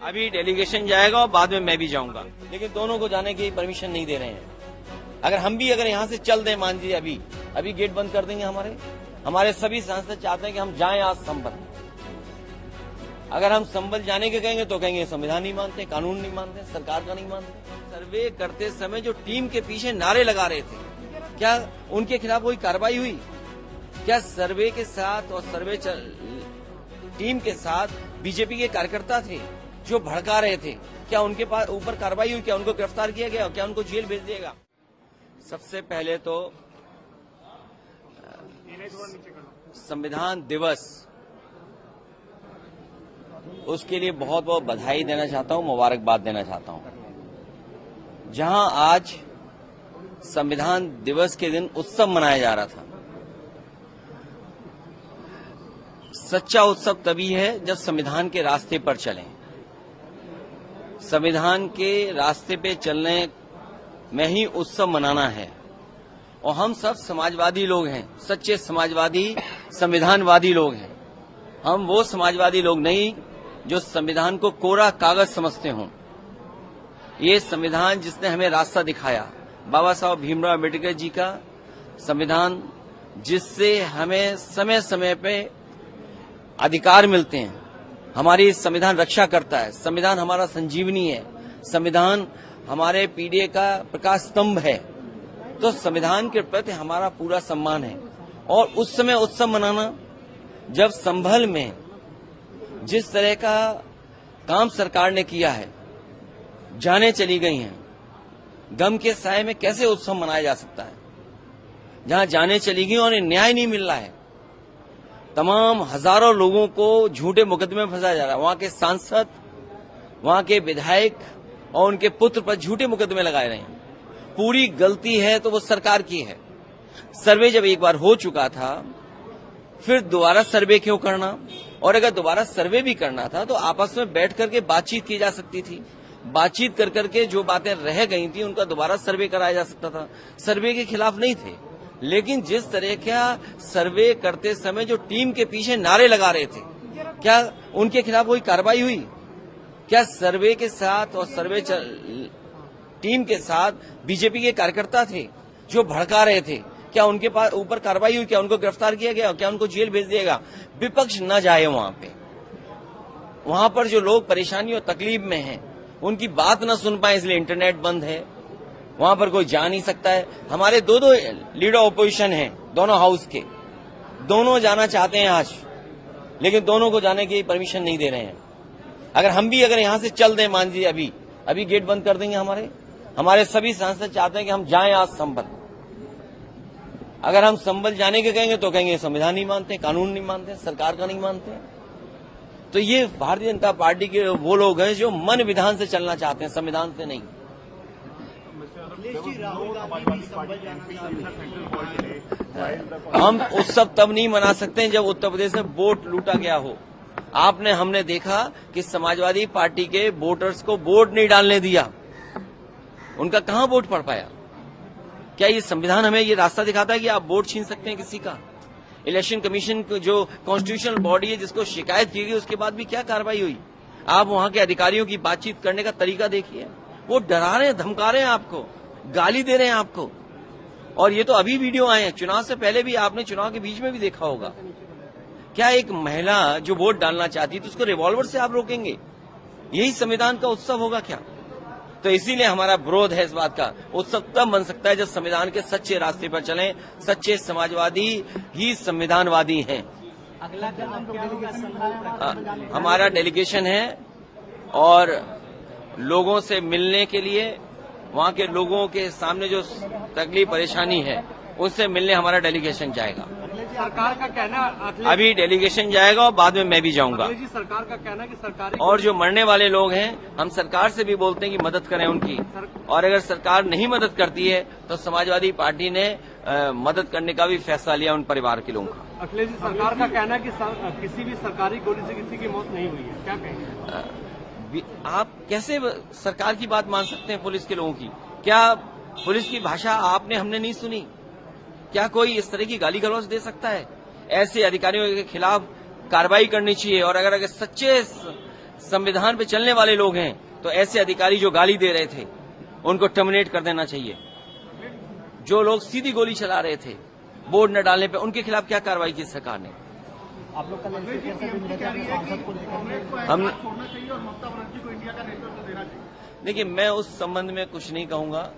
अभी डेलीगेशन जाएगा और बाद में मैं भी जाऊंगा, लेकिन दोनों को जाने की परमिशन नहीं दे रहे हैं। अगर यहाँ से चल दें, मान लीजिए अभी गेट बंद कर देंगे। हमारे सभी सांसद चाहते हैं कि हम जाएं आज संभल। अगर हम संभल जाने के कहेंगे तो कहेंगे संविधान नहीं मानते, कानून नहीं मानते, सरकार का नहीं मानते। सर्वे करते समय जो टीम के पीछे नारे लगा रहे थे, क्या उनके खिलाफ कोई कार्रवाई हुई? क्या सर्वे के साथ और टीम के साथ बीजेपी के कार्यकर्ता थे जो भड़का रहे थे, क्या उनके पास ऊपर कार्रवाई हुई? क्या उनको गिरफ्तार किया गया? क्या उनको जेल भेज दिएगा? सबसे पहले तो संविधान दिवस, उसके लिए बहुत बहुत बधाई देना चाहता हूं, मुबारकबाद देना चाहता हूं। जहां आज संविधान दिवस के दिन उत्सव मनाया जा रहा था, सच्चा उत्सव तभी है जब संविधान के रास्ते पर चलें। संविधान के रास्ते पे चलने में ही उत्सव मनाना है। और हम सब समाजवादी लोग हैं, सच्चे समाजवादी, संविधानवादी लोग हैं। हम वो समाजवादी लोग नहीं जो संविधान को कोरा कागज समझते हों। ये संविधान जिसने हमें रास्ता दिखाया, बाबा साहब भीमराव अम्बेडकर जी का संविधान, जिससे हमें समय समय पे अधिकार मिलते हैं। हमारी संविधान रक्षा करता है। संविधान हमारा संजीवनी है। संविधान हमारे पीढ़ी का प्रकाश स्तंभ है। तो संविधान के प्रति हमारा पूरा सम्मान है। और उस समय उत्सव मनाना, जब संभल में जिस तरह का काम सरकार ने किया है, जाने चली गई हैं, गम के साए में कैसे उत्सव मनाया जा सकता है? जहां जाने चली गई और न्याय नहीं मिल रहा है, तमाम हजारों लोगों को झूठे मुकदमे में फंसाया जा रहा है। वहां के सांसद, वहां के विधायक और उनके पुत्र पर झूठे मुकदमे लगाए रहे हैं। पूरी गलती है तो वो सरकार की है। सर्वे जब एक बार हो चुका था, फिर दोबारा सर्वे क्यों करना? और अगर दोबारा सर्वे भी करना था तो आपस में बैठ करके बातचीत की जा सकती थी। बातचीत कर करके जो बातें रह गई थी उनका दोबारा सर्वे कराया जा सकता था। सर्वे के खिलाफ नहीं थे, लेकिन जिस तरह का सर्वे करते समय जो टीम के पीछे नारे लगा रहे थे, क्या उनके खिलाफ कोई कार्रवाई हुई? क्या सर्वे के साथ और टीम के साथ बीजेपी के कार्यकर्ता थे जो भड़का रहे थे, क्या उनके पास ऊपर कार्रवाई हुई? क्या उनको गिरफ्तार किया गया? क्या उनको जेल भेज दिएगा? विपक्ष न जाए वहां पे। वहां पर जो लोग परेशानी और तकलीफ में हैं, उनकी बात न सुन पाए, इसलिए इंटरनेट बंद है। वहां पर कोई जा नहीं सकता है। हमारे दो लीडर ऑपोजिशन हैं, दोनों हाउस के, दोनों जाना चाहते हैं आज, लेकिन दोनों को जाने की परमिशन नहीं दे रहे हैं। अगर यहाँ से चल दें, मान लीजिए अभी गेट बंद कर देंगे। हमारे सभी सांसद चाहते हैं कि हम जाएं आज संभल। अगर हम संभल जाने के कहेंगे तो कहेंगे संविधान नहीं मानते, कानून नहीं मानते, सरकार का नहीं मानते। तो ये भारतीय जनता पार्टी के वो लोग हैं जो मन विधान से चलना चाहते हैं, संविधान से नहीं। हम उत्सव तब नहीं मना सकते जब उत्तर प्रदेश में वोट लूटा गया हो। हमने देखा कि समाजवादी पार्टी के वोटर्स को वोट नहीं डालने दिया। उनका कहां वोट पड़ पाया? क्या ये संविधान हमें ये रास्ता दिखाता है कि आप वोट छीन सकते हैं किसी का? इलेक्शन कमीशन जो कॉन्स्टिट्यूशनल बॉडी है, जिसको शिकायत की गई, उसके बाद भी क्या कार्रवाई हुई? आप वहां के अधिकारियों की बातचीत करने का तरीका देखिए। वो डरा रहे हैं, धमका रहे हैं आपको, गाली दे रहे हैं आपको। और ये तो अभी वीडियो आए हैं, चुनाव से पहले भी आपने चुनाव के बीच में भी देखा होगा। क्या एक महिला जो वोट डालना चाहती है तो उसको रिवॉल्वर से आप रोकेंगे? यही संविधान का उत्सव होगा क्या? तो इसीलिए हमारा विरोध है इस बात का। उत्सव तब बन सकता है जब संविधान के सच्चे रास्ते पर चलें। सच्चे समाजवादी ही संविधानवादी हैं। अगला कदम क्या होगा? हमारा डेलीगेशन है और लोगों से मिलने के लिए, वहां के लोगों के सामने जो तकलीफ परेशानी है उससे मिलने हमारा डेलीगेशन जाएगा। सरकार का कहना, अभी डेलीगेशन जाएगा और बाद में मैं भी जाऊंगा। सरकार का कहना कि सरकार और जो मरने वाले लोग हैं, हम सरकार से भी बोलते हैं कि मदद करें उनकी। और अगर सरकार नहीं मदद करती है तो समाजवादी पार्टी ने मदद करने का भी फैसला लिया उन परिवार के लोगों का। अखिलेश जी, सरकार का कहना है कि किसी भी सरकारी गोली से किसी की मौत नहीं हुई है, क्या कहेंगे? आप कैसे सरकार की बात मान सकते हैं पुलिस के लोगों की? क्या पुलिस की भाषा हमने नहीं सुनी? क्या कोई इस तरह की गाली गलौज दे सकता है? ऐसे अधिकारियों के खिलाफ कार्रवाई करनी चाहिए। और अगर सच्चे संविधान पे चलने वाले लोग हैं तो ऐसे अधिकारी जो गाली दे रहे थे उनको टर्मिनेट कर देना चाहिए। जो लोग सीधी गोली चला रहे थे बोर्ड न डालने पे, उनके खिलाफ क्या कार्रवाई की सरकार ने? आप लोग कल सांसद को हम देखिए, मैं उस संबंध में कुछ नहीं कहूंगा।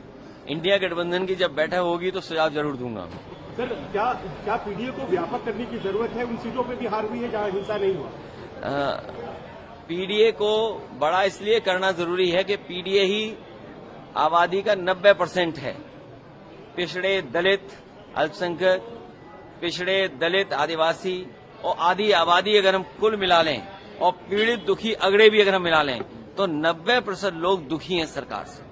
इंडिया गठबंधन की जब बैठक होगी तो सुझाव जरूर दूंगा। सर, क्या पीडीए को व्यापक करने की जरूरत है? उन सीटों पे भी हार हुई है जहां हिंसा नहीं हुआ। पीडीए को बड़ा इसलिए करना जरूरी है कि पीडीए ही आबादी का 90% है। पिछड़े, दलित, अल्पसंख्यक, पिछड़े, दलित, आदिवासी और आधी आबादी अगर हम कुल मिला लें और पीड़ित, दुखी, अगड़े भी अगर हम मिला लें तो 90% लोग दुखी हैं सरकार से।